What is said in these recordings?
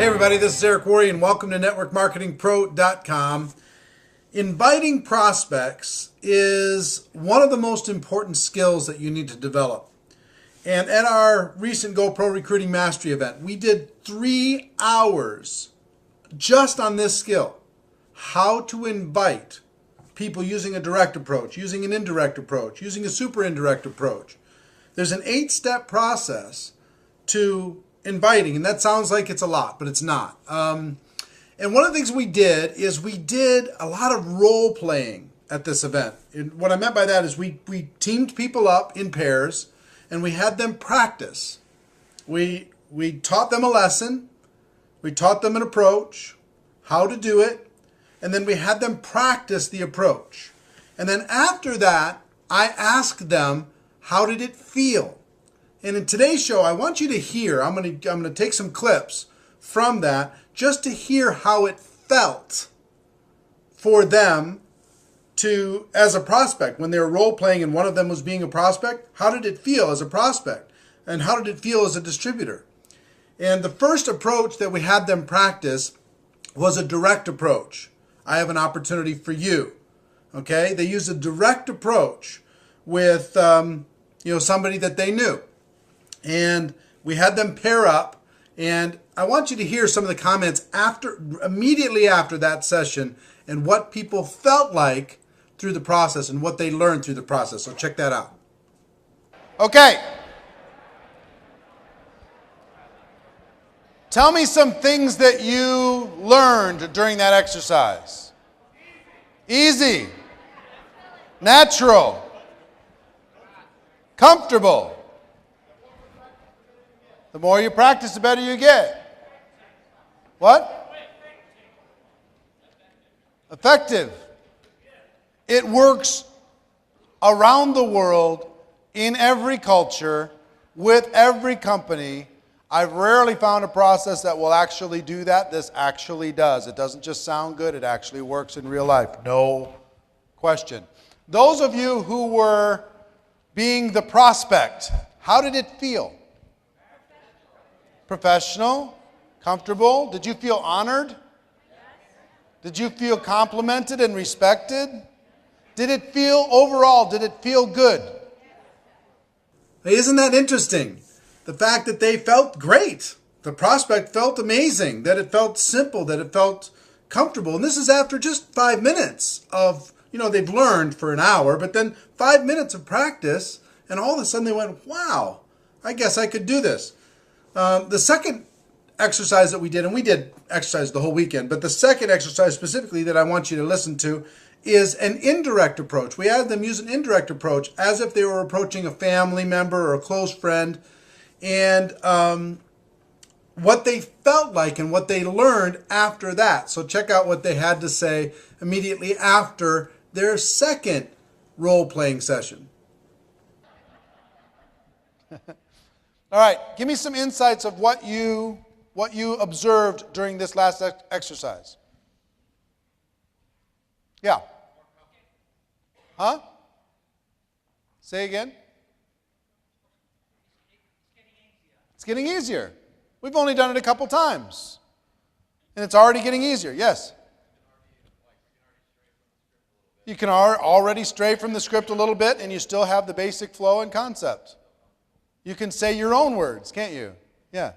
Hey everybody, this is Eric Worre and welcome to NetworkMarketingPro.com. Inviting prospects is one of the most important skills that you need to develop. And at our recent GoPro Recruiting Mastery event, we did 3 hours just on this skill. How to invite people using a direct approach, using an indirect approach, using a super indirect approach. There's an 8-step process to inviting, and that sounds like it's a lot, but it's not. And one of the things we did is we did a lot of role playing at this event. And what I meant by that is we teamed people up in pairs and we had them practice. We taught them a lesson, we taught them an approach, how to do it, and then we had them practice the approach. And then after that, I asked them, how did it feel? And in today's show, I want you to hear, I'm going to take some clips from that just to hear how it felt for them to, as a prospect, when they were role playing and one of them was being a prospect, how did it feel as a prospect? And how did it feel as a distributor? And the first approach that we had them practice was a direct approach. I have an opportunity for you. Okay? They used a direct approach with somebody that they knew. And we had them pair up, and I want you to hear some of the comments immediately after that session and what people felt like through the process and what they learned through the process. So check that out. Okay. Tell me some things that you learned during that exercise. Easy. Natural. Comfortable. The more you practice, the better you get. What? Effective. It works around the world, in every culture, with every company. I've rarely found a process that will actually do that. This actually does. It doesn't just sound good, it actually works in real life. No question. Those of you who were being the prospect, how did it feel? Professional? Comfortable? Did you feel honored? Did you feel complimented and respected? Did it feel overall, did it feel good? Hey, isn't that interesting? The fact that they felt great. The prospect felt amazing, that it felt simple, that it felt comfortable. And this is after just 5 minutes of, they've learned for an hour, but then 5 minutes of practice, and all of a sudden they went, wow, I guess I could do this. The second exercise that we did, and we did exercise the whole weekend, but the second exercise specifically that I want you to listen to is an indirect approach. We had them use an indirect approach as if they were approaching a family member or a close friend, and what they felt like and what they learned after that. So check out what they had to say immediately after their second role-playing session. All right, give me some insights of what you observed during this last exercise. Yeah. Huh? Say again. It's getting easier. We've only done it a couple times. And it's already getting easier. Yes? You can already stray from the script a little bit and you still have the basic flow and concept. You can say your own words, can't you? Yeah.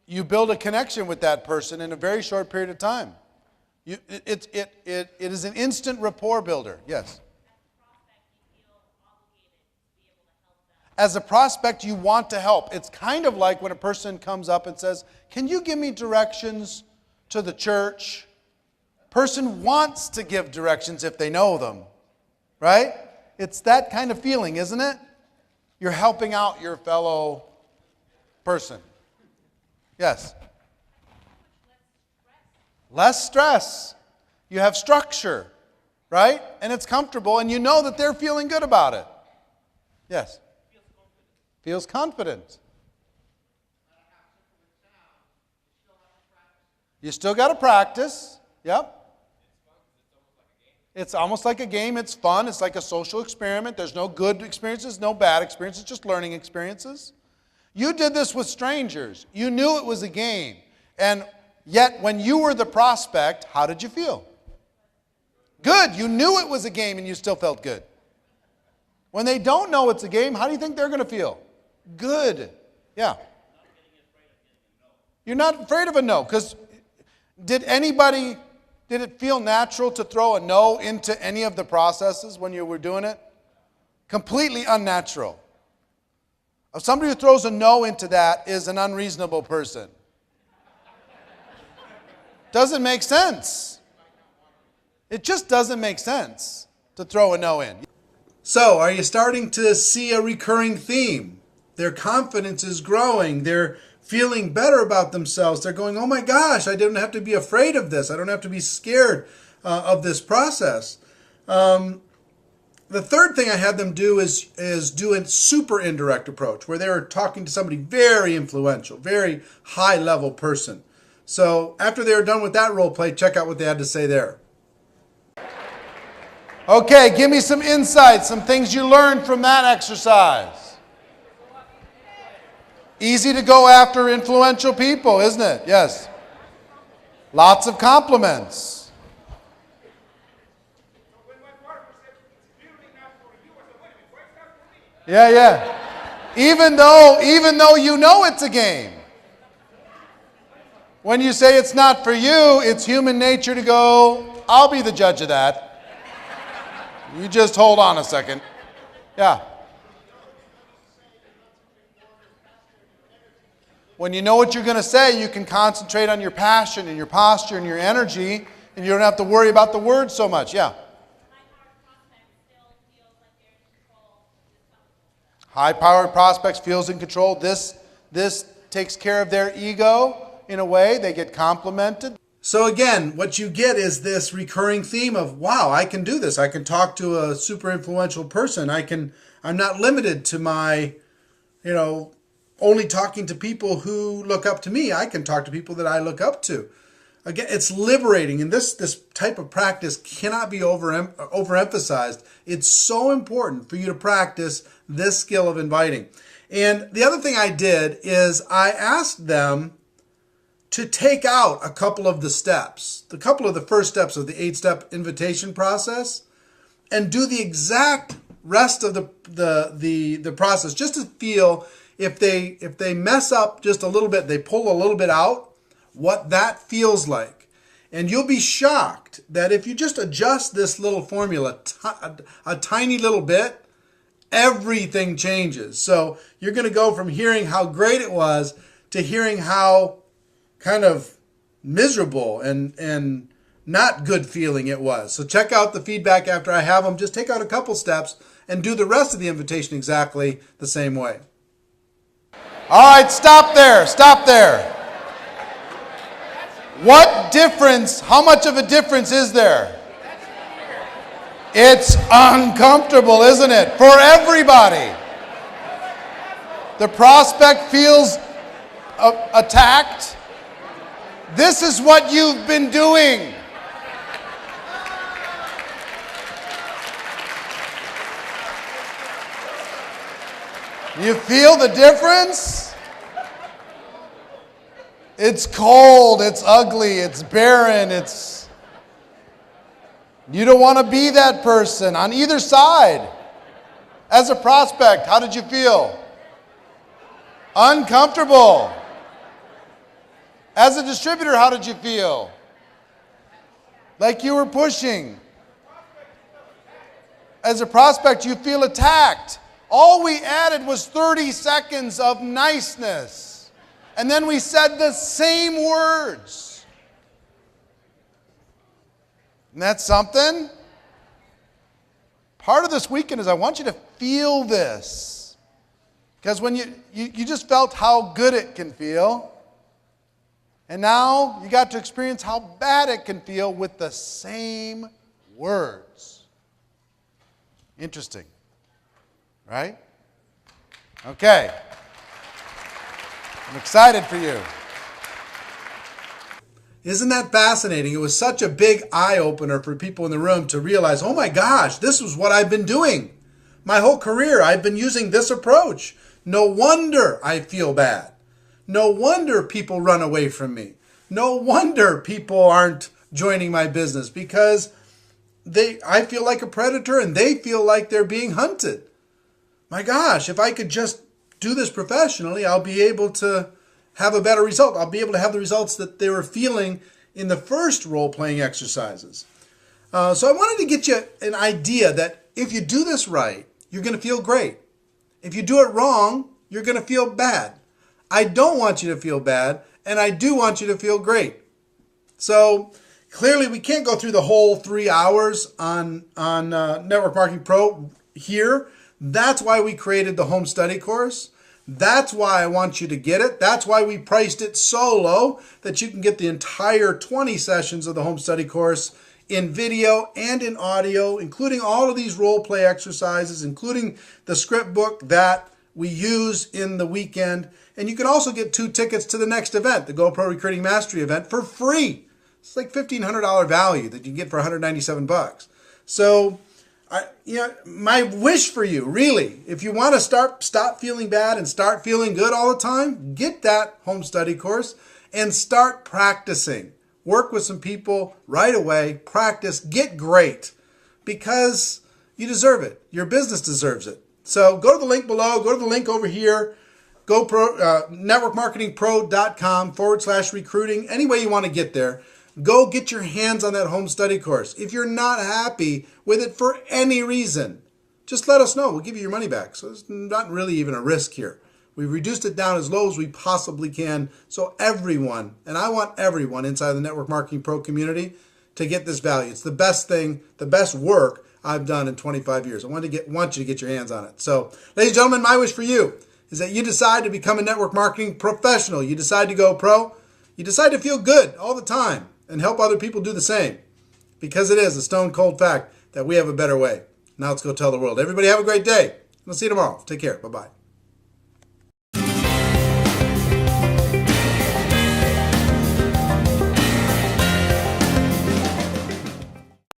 You build a connection with that person in a very short period of time. It is an instant rapport builder. Yes. As a prospect, you want to help. It's kind of like when a person comes up and says, can you give me directions to the church? Person wants to give directions if they know them, right? It's that kind of feeling, isn't it? You're helping out your fellow person. Yes? Less stress. You have structure, right? And it's comfortable, and you know that they're feeling good about it. Yes? Feels confident. You still got to practice. Yep. It's almost like a game. It's fun. It's like a social experiment. There's no good experiences, no bad experiences, just learning experiences. You did this with strangers. You knew it was a game. And yet, when you were the prospect, how did you feel? Good. You knew it was a game and you still felt good. When they don't know it's a game, how do you think they're going to feel? Good. Yeah. You're not afraid of a no, because did it feel natural to throw a no into any of the processes when you were doing it? Completely unnatural. Somebody who throws a no into that is an unreasonable person. Doesn't make sense. It just doesn't make sense to throw a no in. So, are you starting to see a recurring theme? Their confidence is growing. They're feeling better about themselves. They're going, oh my gosh, I don't have to be afraid of this. I don't have to be scared of this process. The third thing I had them do is do a super indirect approach, where they were talking to somebody very influential, very high level person. So after they were done with that role play, check out what they had to say there. Okay, give me some insights, some things you learned from that exercise. Easy to go after influential people, isn't it? Yes. Lots of compliments. Yeah. Even though you know it's a game. When you say it's not for you, it's human nature to go, I'll be the judge of that. You just hold on a second. Yeah. When you know what you're going to say, you can concentrate on your passion and your posture and your energy, and you don't have to worry about the words so much. Yeah. High-powered prospects feels in control. This takes care of their ego in a way. They get complimented. So again, what you get is this recurring theme of, wow, I can do this. I can talk to a super influential person. I'm not limited to my, only talking to people who look up to me. I can talk to people that I look up to. Again, it's liberating, and this type of practice cannot be overemphasized. It's so important for you to practice this skill of inviting. And the other thing I did is I asked them to take out a couple of the steps, a couple of the first steps of the 8-step invitation process, and do the exact rest of the process, just to feel if they mess up just a little bit, they pull a little bit out, what that feels like. And you'll be shocked that if you just adjust this little formula a tiny little bit, everything changes. So you're going to go from hearing how great it was to hearing how kind of miserable and not good feeling it was. So check out the feedback after I have them. Just take out a couple steps and do the rest of the invitation exactly the same way. All right, stop there. What difference, how much of a difference is there? It's uncomfortable, isn't it? For everybody. The prospect feels attacked. This is what you've been doing. You feel the difference? It's cold, it's ugly, it's barren, you don't want to be that person on either side. As a prospect, how did you feel? Uncomfortable. As a distributor, how did you feel? Like you were pushing. As a prospect, you feel attacked. All we added was 30 seconds of niceness. And then we said the same words. Isn't that something? Part of this weekend is I want you to feel this. Because when you just felt how good it can feel. And now you got to experience how bad it can feel with the same words. Interesting. Right? Okay. I'm excited for you. Isn't that fascinating? It was such a big eye-opener for people in the room to realize, oh my gosh, this is what I've been doing. My whole career, I've been using this approach. No wonder I feel bad. No wonder people run away from me. No wonder people aren't joining my business because I feel like a predator and they feel like they're being hunted. My gosh, if I could just do this professionally, I'll be able to have a better result. I'll be able to have the results that they were feeling in the first role-playing exercises. So I wanted to get you an idea that if you do this right, you're going to feel great. If you do it wrong, you're going to feel bad. I don't want you to feel bad, and I do want you to feel great. So clearly we can't go through the whole 3 hours on Network Marketing Pro here. That's why we created the home study course. That's why I want you to get it. That's why we priced it so low that you can get the entire 20 sessions of the home study course in video and in audio, including all of these role play exercises, including the script book that we use in the weekend. And you can also get 2 tickets to the next event, the GoPro Recruiting Mastery event, for free. It's like $1,500 value that you get for $197. So, my wish for you, really, if you want to stop feeling bad and start feeling good all the time, get that home study course and start practicing. Work with some people right away, practice, get great, because you deserve it. Your business deserves it. So go to the link below, go to the link over here, networkmarketingpro.com/recruiting, any way you want to get there. Go get your hands on that home study course. If you're not happy with it for any reason, just let us know. We'll give you your money back. So it's not really even a risk here. We've reduced it down as low as we possibly can so everyone, and I want everyone inside the Network Marketing Pro community to get this value. It's the best thing, the best work I've done in 25 years. I want you to get your hands on it. So, ladies and gentlemen, my wish for you is that you decide to become a network marketing professional. You decide to go pro. You decide to feel good all the time and help other people do the same. Because it is a stone cold fact that we have a better way. Now let's go tell the world. Everybody have a great day. We'll see you tomorrow. Take care. Bye-bye.